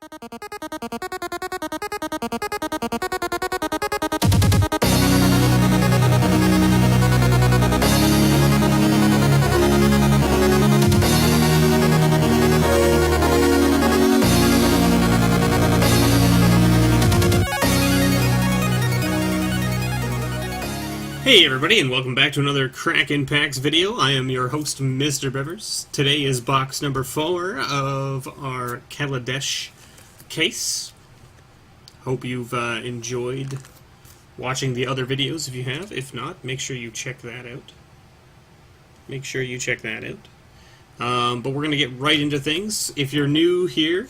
Hey everybody, and welcome back to another Kraken Packs video. I am your host, Mr. Bevers. Today is box number 4 of our Kaladesh case. Hope you've enjoyed watching the other videos if you have. If not, make sure you check that out. But we're going to get right into things. If you're new here,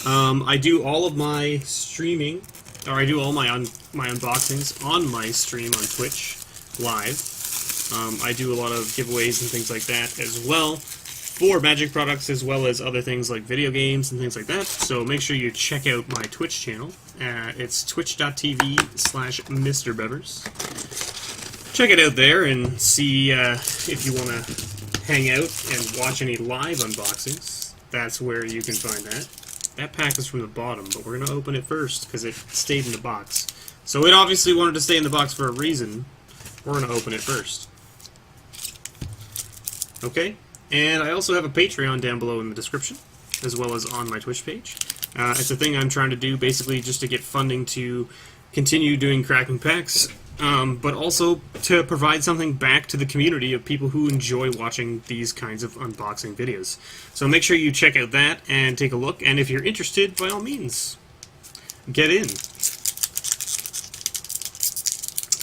I do all of my streaming, or I do all my unboxings on my stream on Twitch live. I do a lot of giveaways and things like that as well for Magic products, as well as other things like video games and things like that. So make sure you check out my Twitch channel. It's twitch.tv/MrBevers. Check it out there and see if you want to hang out and watch any live unboxings. That's where you can find that. That pack is from the bottom, but we're going to open it first because it stayed in the box. So it obviously wanted to stay in the box for a reason. We're going to open it first. Okay, and I also have a Patreon down below in the description, as well as on my Twitch page. It's a thing I'm trying to do, basically just to get funding to continue doing Kraken Packs, but also to provide something back to the community of people who enjoy watching these kinds of unboxing videos. So make sure you check out that and take a look, and if you're interested, by all means, get in.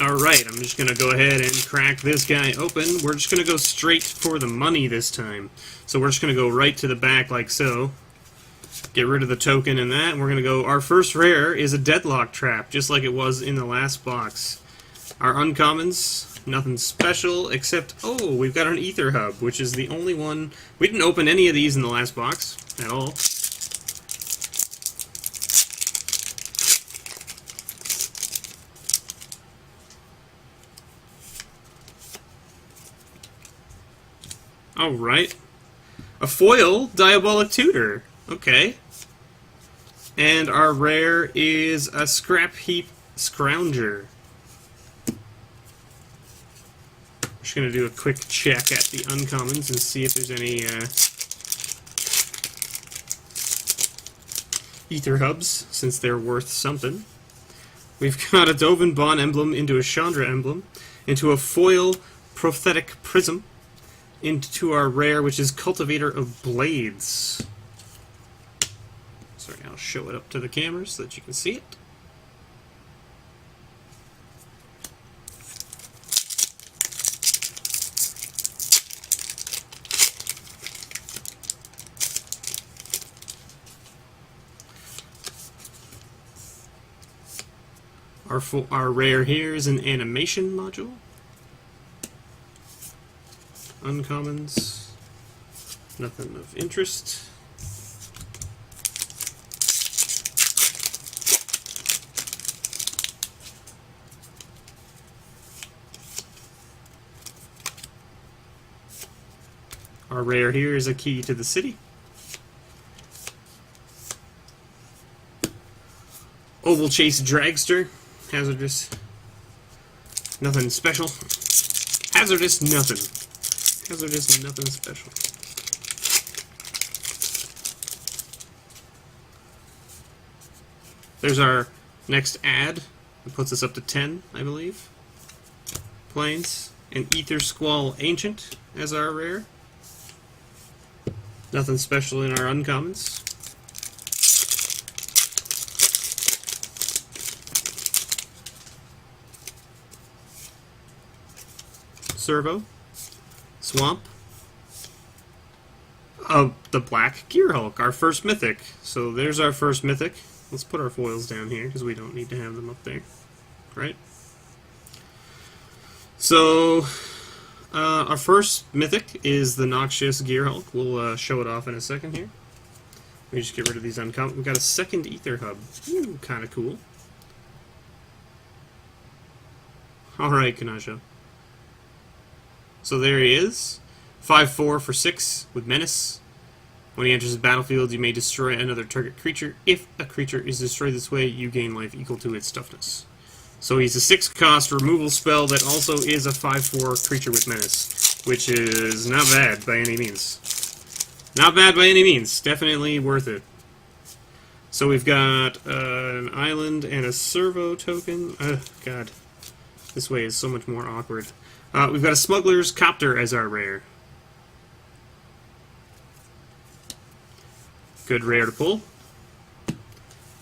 Alright, I'm just going to go ahead and crack this guy open. We're just going to go straight for the money this time. So we're just going to go right to the back like so. Get rid of the token and that. And we're going to go, our first rare is a Deadlock Trap, just like it was in the last box. Our uncommons, nothing special, except, oh, we've got an Ether Hub, which is the only one. We didn't open any of these in the last box at all. Alright. A foil Diabolic Tutor. Okay. And our rare is a Scrap Heap Scrounger. Just going to do a quick check at the uncommons and see if there's any Ether Hubs, since they're worth something. We've got a Dovin emblem into a Chandra emblem, into a foil Prophetic Prism, into our rare, which is Cultivator of Blades. Sorry, I'll show it up to the camera so that you can see it. Our rare here is an animation module. Uncommons, nothing of interest. Our rare here is a Key to the City. Oval Chase Dragster, hazardous, nothing special. Hazardous, nothing. Hazardous, nothing special. There's our next ad. It puts us up to 10, I believe. Planes. An Ether Squall Ancient as our rare. Nothing special in our uncommons. Servo. Swamp. The Black Gearhulk, our first mythic. So there's our first mythic. Let's put our foils down here because we don't need to have them up there. Right? So, our first mythic is the Noxious Gearhulk. We'll show it off in a second here. Let me just get rid of these uncommon. We've got a second Ether Hub. Ooh, kind of cool. Alright, Kanasha. So there he is. 5/4 for 6 with Menace. When he enters the battlefield, you may destroy another target creature. If a creature is destroyed this way, you gain life equal to its toughness. So he's a 6-cost removal spell that also is a 5/4 creature with menace, which is not bad by any means. Not bad by any means. Definitely worth it. So we've got an island and a servo token. God. This way is so much more awkward. We've got a Smuggler's Copter as our rare. Good rare to pull.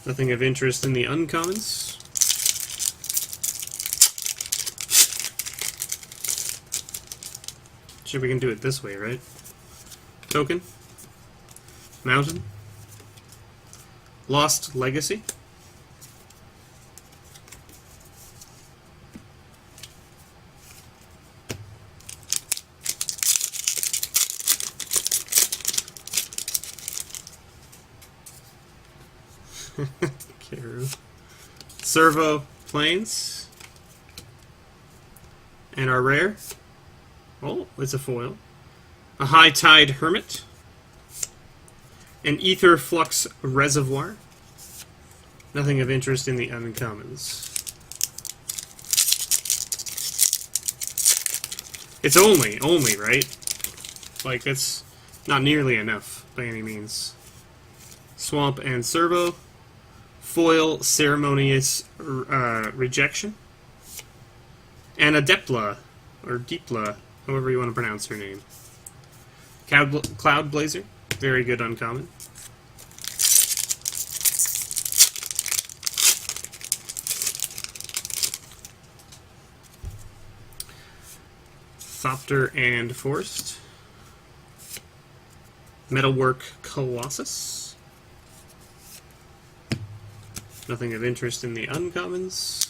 Nothing of interest in the uncommons. Sure, we can do it this way, right? Token. Mountain. Lost Legacy. Karu. Servo Plains. And our rare. Oh, it's a foil. A High Tide Hermit. An Ether Flux Reservoir. Nothing of interest in the uncommons. It's only, right? Like, that's not nearly enough by any means. Swamp and Servo. Foil Ceremonious Rejection. And a Depla, or Deepla, however you want to pronounce her name. Cloud Blazer. Very good uncommon. Thopter and Forest. Metalwork Colossus. Nothing of interest in the uncommons.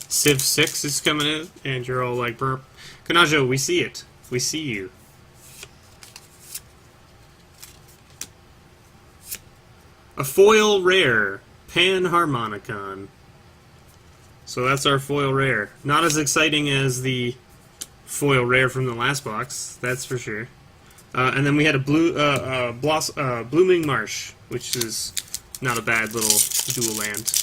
Civ 6 is coming in, and you're all like, burp. Kanajo, we see it. We see you. A foil rare, Panharmonicon. So that's our foil rare. Not as exciting as the foil rare from the last box, that's for sure. And then we had a Blooming Marsh, which is not a bad little dual land.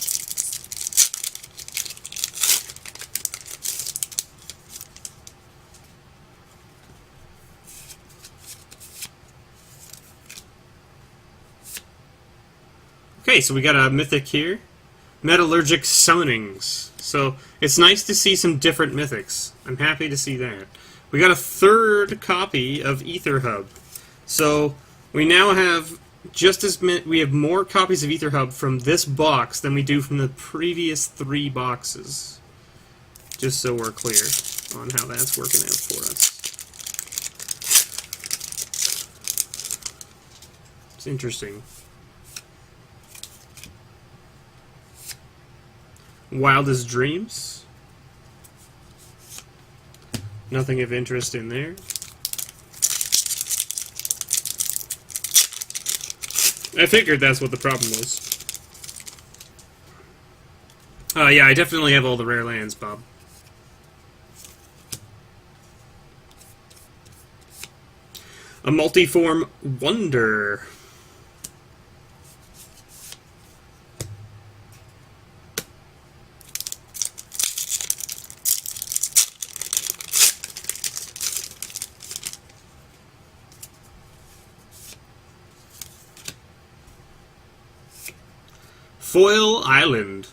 Okay, so we got a mythic here. Metallurgic Summonings. So it's nice to see some different mythics. I'm happy to see that. We got a 3rd copy of Ether Hub. So we now have just as many. We have more copies of Ether Hub from this box than we do from the previous 3 boxes. Just so we're clear on how that's working out for us. It's interesting. Wildest Dreams. Nothing of interest in there. I figured that's what the problem was. Yeah, I definitely have all the rare lands, Bob. A Multiform Wonder. Foil Island.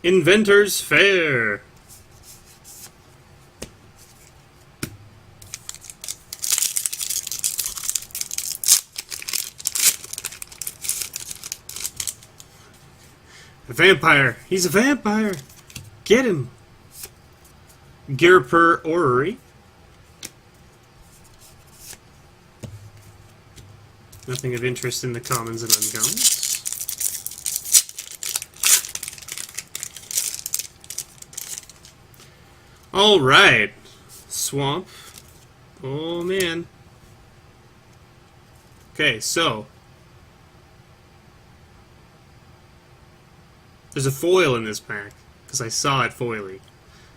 Inventor's Fair. A vampire. He's a vampire. Get him. Girper Orrery. Nothing of interest in the commons and uncommons. Alright. Swamp. Oh, man. Okay, so. There's a foil in this pack, because I saw it foily.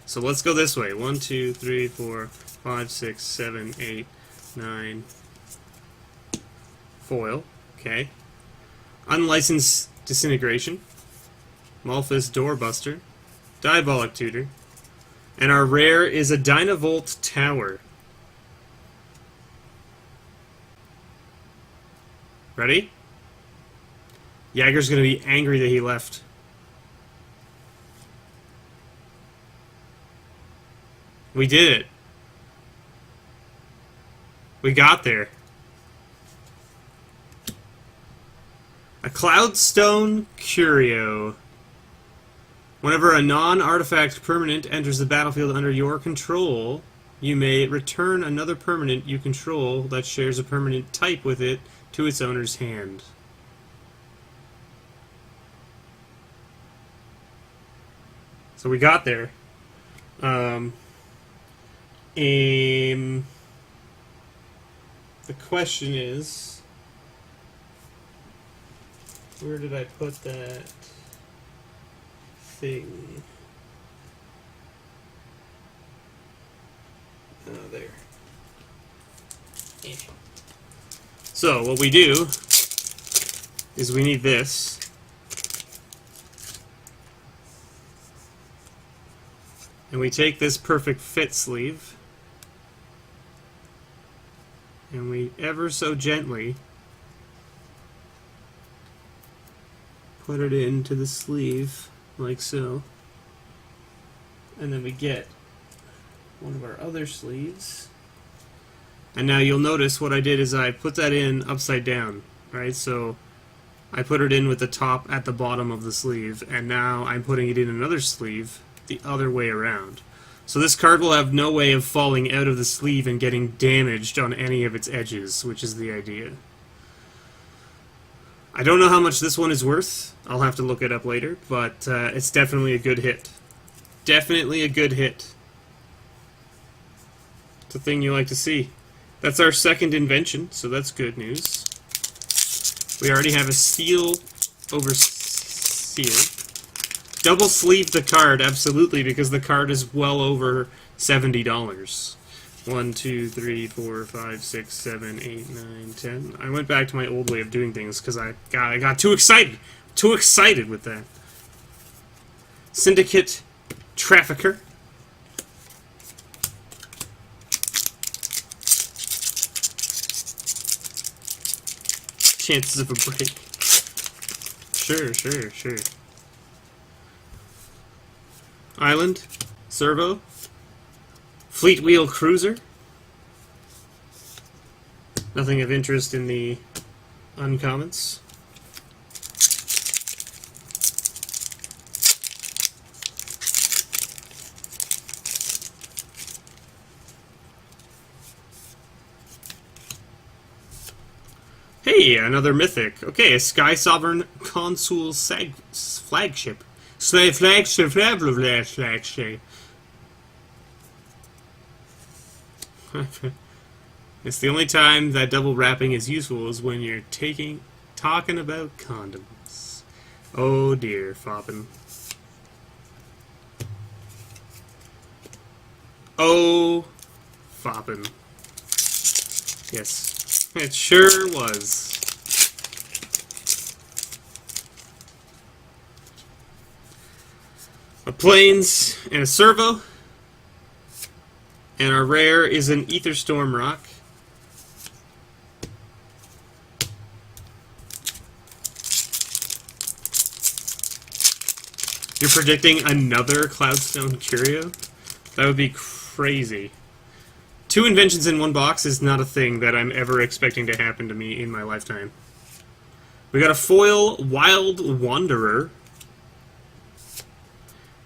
So let's go this way. 1, 2, 3, 4, 5, 6, 7, 8, 9. Foil. Okay. Unlicensed Disintegration. Malphus Doorbuster. Diabolic Tutor. And our rare is a Dynavolt Tower. Ready? Jagger's gonna be angry that he left. We did it. We got there. A Cloudstone Curio. Whenever a non-artifact permanent enters the battlefield under your control, you may return another permanent you control that shares a permanent type with it to its owner's hand. So we got there. The question is, where did I put that thing? Oh, there. Yeah. So what we do is we need this. And we take this perfect fit sleeve, and we ever so gently put it into the sleeve, like so. And then we get one of our other sleeves. And now you'll notice what I did is I put that in upside down, right? So I put it in with the top at the bottom of the sleeve, and now I'm putting it in another sleeve the other way around. So this card will have no way of falling out of the sleeve and getting damaged on any of its edges, which is the idea. I don't know how much this one is worth. I'll have to look it up later, but it's definitely a good hit. Definitely a good hit. It's a thing you like to see. That's our second invention, so that's good news. We already have a seal over seal. Double sleeve the card, absolutely, because the card is well over $70. 1, 2, 3, 4, 5, 6, 7, 8, 9, 10. I went back to my old way of doing things because I got too excited. Too excited with that. Syndicate Trafficker. Chances of a break. Sure. Island, Servo, Fleet Wheel Cruiser. Nothing of interest in the uncommons. Hey, another mythic. Okay, a Sky Sovereign Consul flagship. Flagship. It's the only time that double wrapping is useful is when you're talking about condoms. Oh dear, Foppin. Oh, Foppin. Yes, it sure was. A Plains and a Servo. And our rare is an Aetherstorm Rock. You're predicting another Cloudstone Curio? That would be crazy. 2 inventions in one box is not a thing that I'm ever expecting to happen to me in my lifetime. We got a foil Wild Wanderer.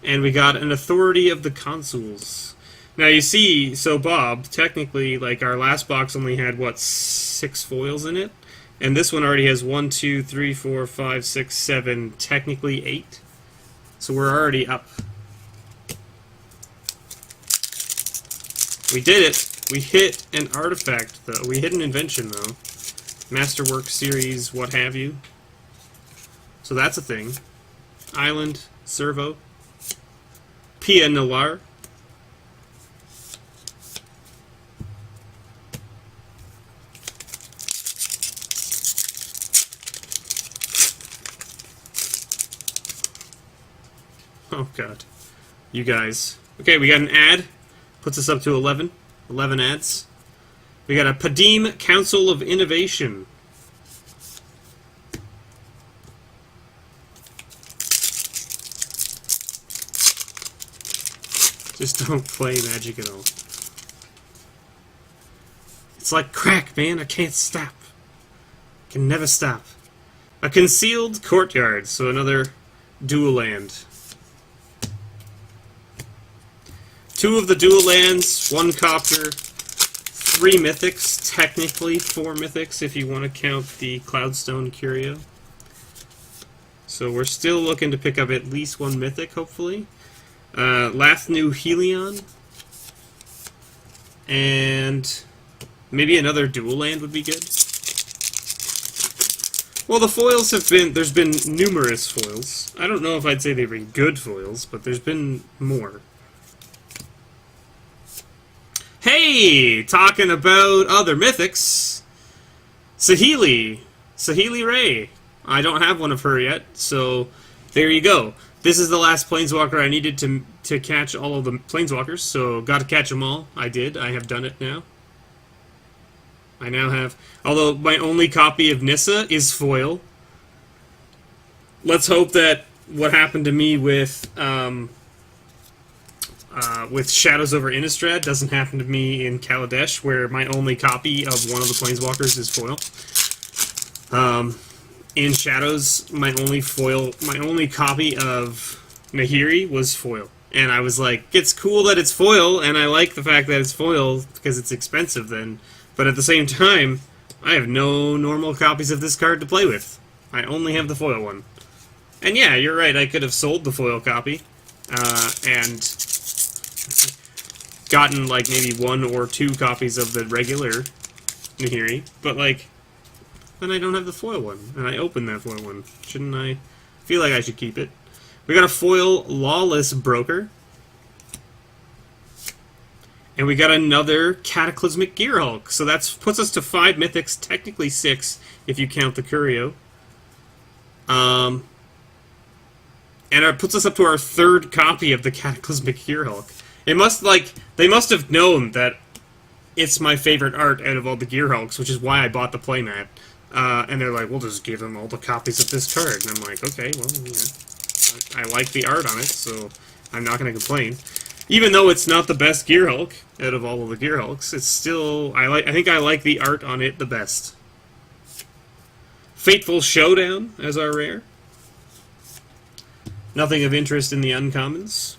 And we got an Authority of the Consuls. Now you see, so Bob, technically, like, our last box only had, what, 6 foils in it? And this one already has 1, 2, 3, 4, 5, 6, 7, technically 8. So we're already up. We did it! We hit an artifact, though. We hit an invention, though. Masterwork series, what have you. So that's a thing. Island, Servo, Pia Noir, oh god, you guys. Okay, we got an ad, puts us up to 11 ads. We got a Padim Council of Innovation. Just don't play Magic at all. It's like crack, man. I can't stop. Can never stop. A Concealed Courtyard, so another dual land. 2 of the dual lands, 1 copter, 3 mythics, technically 4 mythics if you want to count the Cloudstone Curio. So we're still looking to pick up at least 1 mythic, hopefully. Lathnu Helion. And maybe another dual land would be good. Well, the foils have been... There's been numerous foils. I don't know if I'd say they've been good foils, but there's been more. Hey! Talking about other mythics. Saheeli Ray. I don't have one of her yet, so there you go. This is the last Planeswalker I needed to catch all of the Planeswalkers, so got to catch them all. I did. I have done it now. I now have... Although my only copy of Nissa is foil. Let's hope that what happened to me with Shadows over Innistrad doesn't happen to me in Kaladesh, where my only copy of one of the Planeswalkers is foil. In Shadows, my only copy of Nahiri was foil. And I was like, it's cool that it's foil, and I like the fact that it's foil because it's expensive then. But at the same time, I have no normal copies of this card to play with. I only have the foil one. And yeah, you're right, I could have sold the foil copy, and gotten like maybe 1 or 2 copies of the regular Nahiri, but like, then I don't have the foil one, and I opened that foil one. Shouldn't I? Feel like I should keep it. We got a foil Lawless Broker. And we got another Cataclysmic Gearhulk. So that puts us to 5 mythics, technically 6 if you count the Curio. And it puts us up to our 3rd copy of the Cataclysmic Gearhulk. They must have known that it's my favorite art out of all the Gearhulks, which is why I bought the playmat. And they're like, we'll just give them all the copies of this card. And I'm like, okay, well, yeah. I like the art on it, so I'm not going to complain. Even though it's not the best Gearhulk out of all of the Gearhulks, it's still... I think I like the art on it the best. Fateful Showdown as our rare. Nothing of interest in the uncommons.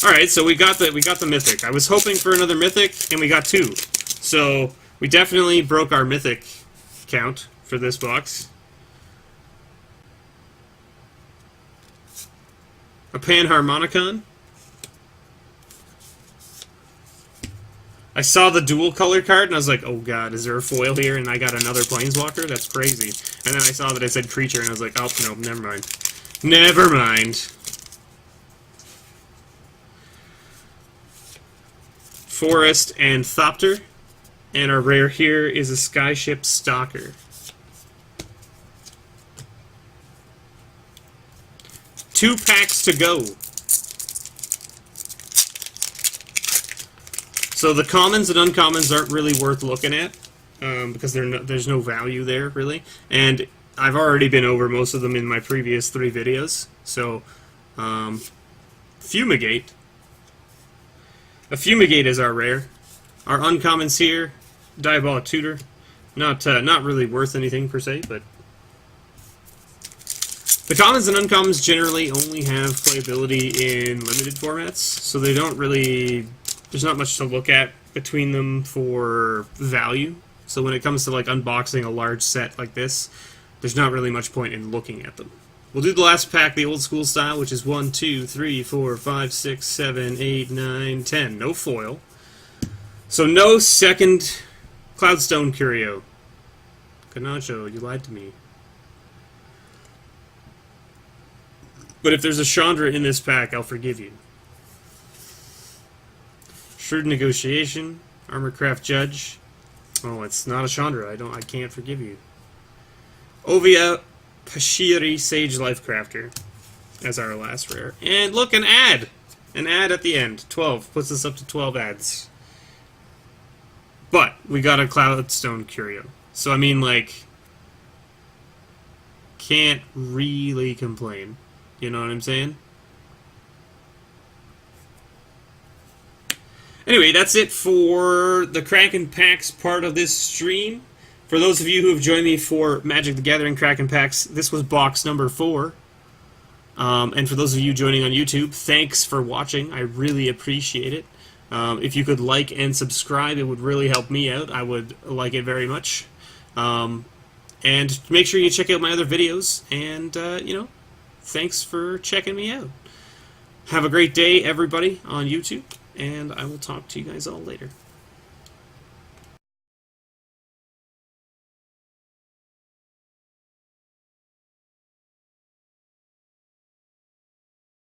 Alright, so we got the mythic. I was hoping for another mythic, and we got 2. So we definitely broke our mythic count for this box. A Panharmonicon. I saw the dual color card, and I was like, oh god, is there a foil here? And I got another Planeswalker? That's crazy. And then I saw that it said creature, and I was like, oh, no, never mind. Never mind. Forest and Thopter. And our rare here is a Skyship Stalker. 2 packs to go. So the commons and uncommons aren't really worth looking at, because there's no value there, really. And I've already been over most of them in my previous 3 videos. So, Fumigate. A Fumigate is our rare. Our uncommons here, Diabolic Tutor. Not really worth anything per se, but... The commons and uncommons generally only have playability in limited formats, so they don't really... There's not much to look at between them for value. So when it comes to like unboxing a large set like this, there's not really much point in looking at them. We'll do the last pack the old school style, which is 1, 2, 3, 4, 5, 6, 7, 8, 9, 10. No foil. So no second Cloudstone Curio. Ganacho, you lied to me. But if there's a Chandra in this pack, I'll forgive you. Shrewd Negotiation, Armorcraft Judge. Oh, it's not a Chandra. I can't forgive you. Ovia Pashiri Sage Lifecrafter as our last rare. And look, an ad! An ad at the end. 12. Puts us up to 12 ads. But we got a Cloudstone Curio. So, I mean, like, can't really complain. You know what I'm saying? Anyway, that's it for the Kraken Packs part of this stream. For those of you who have joined me for Magic the Gathering Kraken Packs, this was box number 4. And for those of you joining on YouTube, thanks for watching. I really appreciate it. If you could like and subscribe, it would really help me out. I would like it very much. And make sure you check out my other videos. And, you know, thanks for checking me out. Have a great day, everybody, on YouTube. And I will talk to you guys all later.